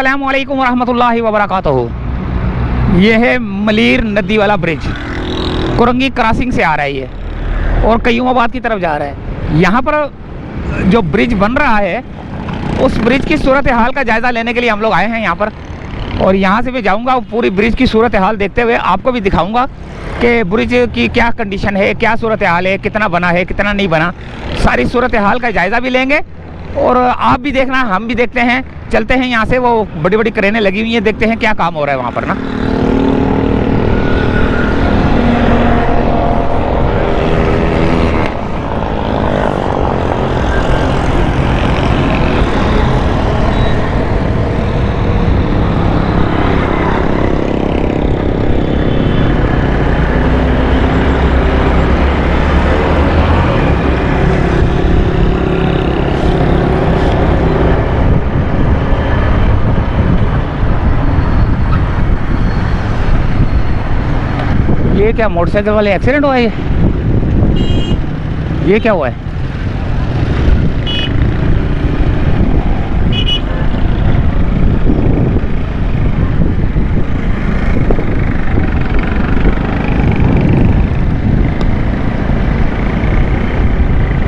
अस्सलामु अलैकुम रहमतुल्लाहि व बरकातहू। ये है मलीर नदी वाला ब्रिज, कुरंगी क्रॉसिंग से आ रहा है ये और कयूमाबाद की तरफ जा रहा है। यहाँ पर जो ब्रिज बन रहा है उस ब्रिज की सूरत हाल का जायज़ा लेने के लिए हम लोग आए हैं यहाँ पर, और यहाँ से भी जाऊँगा पूरी ब्रिज की सूरत हाल देखते हुए आपको भी दिखाऊँगा कि ब्रिज की क्या कंडीशन है, क्या सूरत हाल है, कितना बना है, कितना नहीं बना। सारी सूरत हाल का जायज़ा भी लेंगे और आप भी देखना, हम भी देखते हैं। चलते हैं यहाँ से, वो बड़ी बड़ी क्रेनें लगी हुई हैं, देखते हैं क्या काम हो रहा है वहाँ पर ना। ये क्या मोटरसाइकिल वाले एक्सीडेंट हुआ है? ये क्या हुआ है?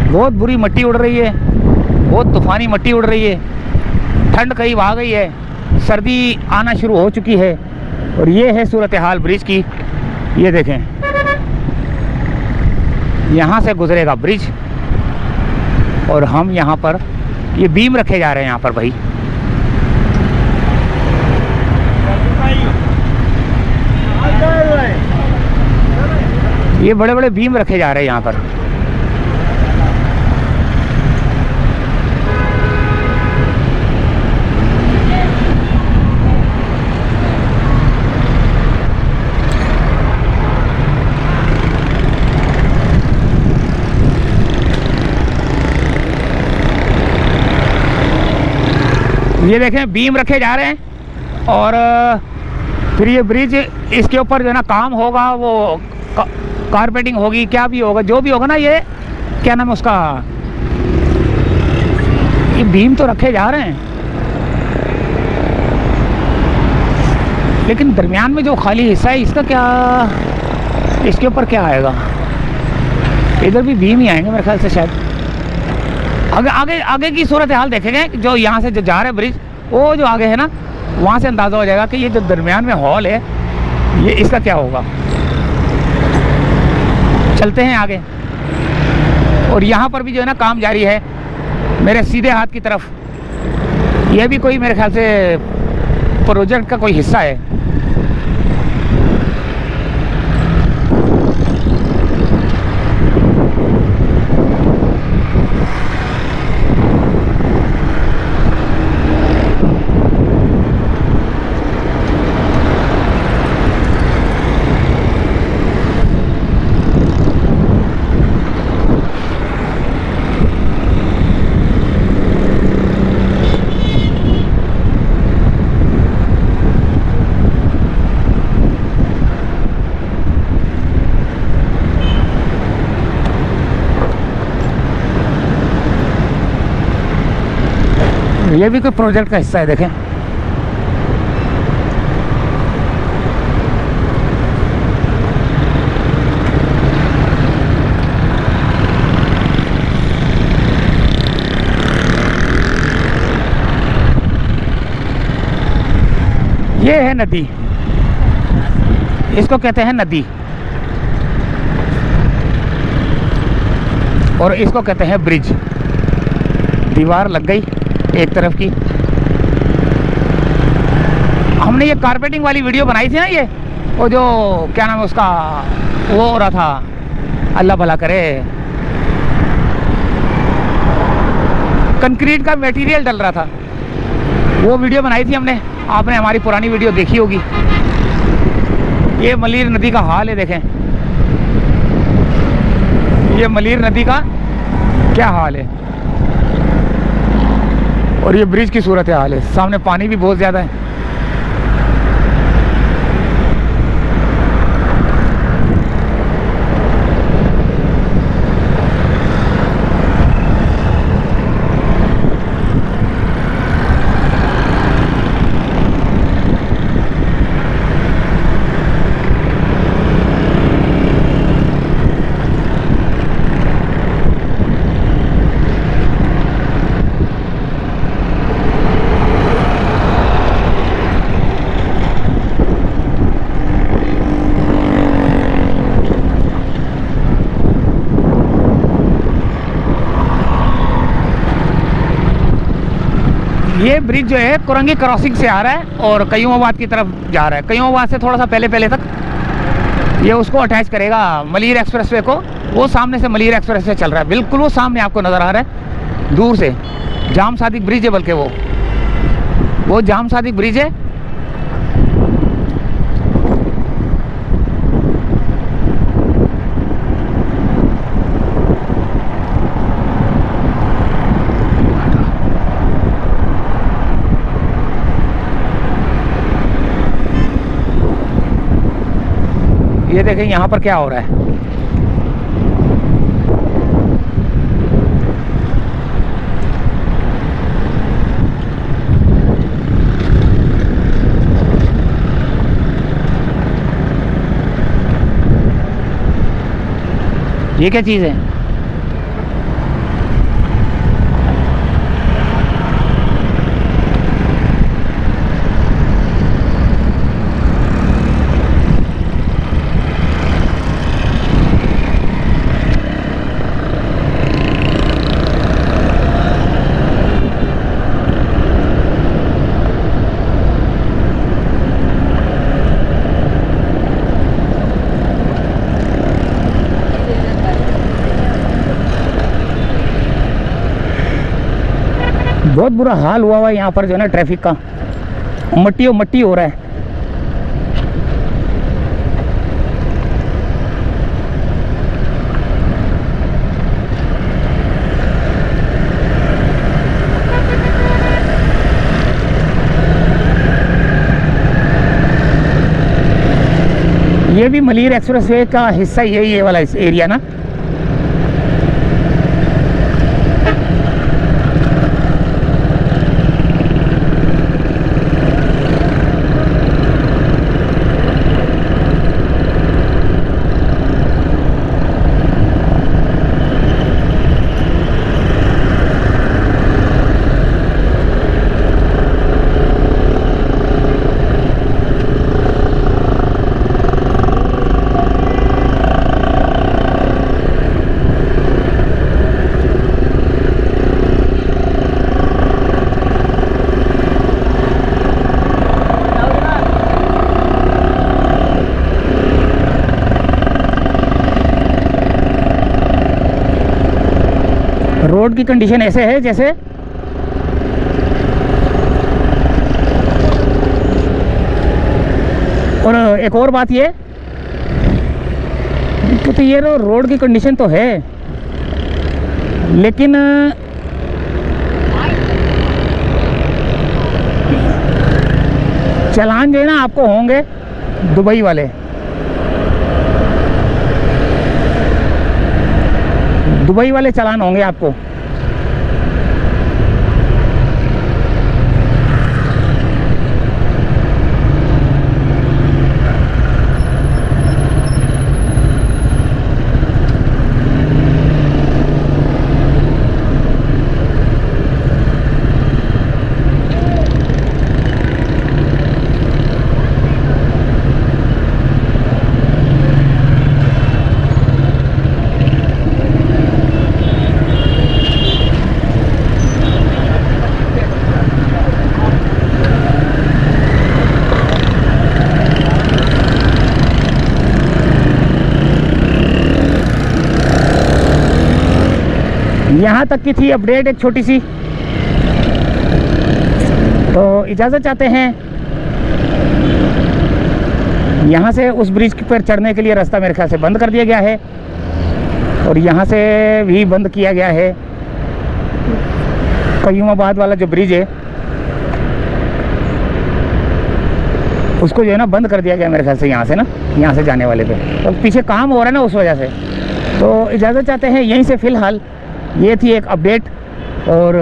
बहुत बुरी मट्टी उड़ रही है, बहुत तूफानी मट्टी उड़ रही है। ठंड करीब आ गई है, सर्दी आना शुरू हो चुकी है और ये है सूरत हाल ब्रिज की। ये देखें, यहाँ से गुजरेगा ब्रिज और हम यहाँ पर ये बीम रखे जा रहे हैं यहाँ पर भाई। ये बड़े बड़े बीम रखे जा रहे हैं यहाँ पर। ये देखें, बीम रखे जा रहे हैं और फिर ये ब्रिज, इसके ऊपर जो है ना काम होगा, वो कारपेटिंग होगी, क्या भी होगा, जो भी होगा ना। ये क्या नाम है उसका, ये बीम तो रखे जा रहे हैं, लेकिन दरमियान में जो खाली हिस्सा है इसका क्या, इसके ऊपर क्या आएगा? इधर भी बीम ही आएंगे मेरे ख्याल से शायद। आगे की सूरत हाल देखेंगे, जो यहाँ से जो जा रहा है ब्रिज, वो जो आगे है ना, वहाँ से अंदाज़ा हो जाएगा कि ये जो दरमियान में हॉल है ये इसका क्या होगा। चलते हैं आगे। और यहाँ पर भी जो है ना काम जारी है मेरे सीधे हाथ की तरफ। यह भी कोई मेरे ख्याल से प्रोजेक्ट का कोई हिस्सा है। ये भी कोई प्रोजेक्ट का हिस्सा है, देखें। ये है नदी, इसको कहते हैं नदी, और इसको कहते हैं ब्रिज। दीवार लग गई एक तरफ की। हमने ये कारपेटिंग वाली वीडियो बनाई थी ना, ये वो जो क्या नाम है उसका, वो हो रहा था, अल्लाह भला करे, कंक्रीट का मटेरियल डल रहा था, वो वीडियो बनाई थी हमने। आपने हमारी पुरानी वीडियो देखी होगी। ये मलीर नदी का हाल है, देखें। ये मलीर नदी का क्या हाल है और ये ब्रिज की सूरत हाल है। सामने पानी भी बहुत ज़्यादा है। ये ब्रिज जो है कुरंगी क्रॉसिंग से आ रहा है और कयूमाबाद की तरफ जा रहा है। कयूमाबाद से थोड़ा सा पहले तक ये उसको अटैच करेगा मलीर एक्सप्रेसवे को। वो सामने से मलीर एक्सप्रेसवे चल रहा है, बिल्कुल वो सामने आपको नज़र आ रहा है दूर से। जाम सादिक ब्रिज है, बल्कि वो जाम सादिक ब्रिज है। ये देखें यहाँ पर क्या हो रहा है। ये क्या चीज़ है? बहुत बुरा हाल हुआ है यहाँ पर जो है ना ट्रैफिक का, मट्टी हो रहा है। ये भी मलीर एक्सप्रेसवे का हिस्सा ही है, ये वाला एरिया ना। रोड की कंडीशन ऐसे है जैसे और एक और बात ये तो ये रोड की कंडीशन तो है, लेकिन चालान जो है ना आपको होंगे दुबई वाले। दुबई वाले चालान होंगे आपको। यहाँ तक की थी अपडेट एक छोटी सी, तो इजाज़त चाहते हैं। यहाँ से उस ब्रिज पर चढ़ने के लिए रास्ता मेरे ख्याल से बंद कर दिया गया है और यहाँ से भी बंद किया गया है। कयूमाबाद वाला जो ब्रिज है उसको जो है ना बंद कर दिया गया मेरे ख्याल से, यहाँ से जाने वाले पे। तो पीछे काम हो रहा है ना उस वजह से, तो इजाज़त चाहते हैं यहीं से। फ़िलहाल ये थी एक अपडेट, और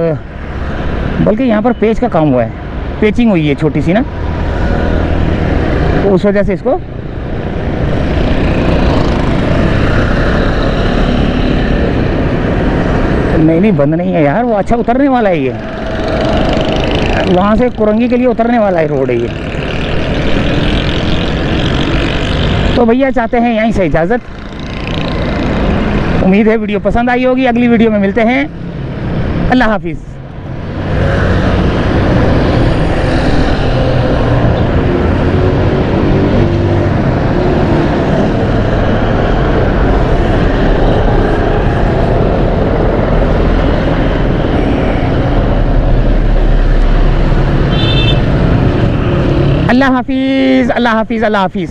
बल्कि यहाँ पर पेच का काम हुआ है, पेचिंग हुई है छोटी सी ना, तो उस वजह से इसको नहीं बंद नहीं है यार, वो अच्छा उतरने वाला है। ये वहाँ से कुरंगी के लिए उतरने वाला है रोड है ये। तो भैया चाहते हैं यहीं से इजाज़त। उम्मीद है वीडियो पसंद आई होगी। अगली वीडियो में मिलते हैं। अल्लाह हाफिज़। अल्लाह हाफिज़, अल्लाह हाफिज़, अल्लाह हाफिज़।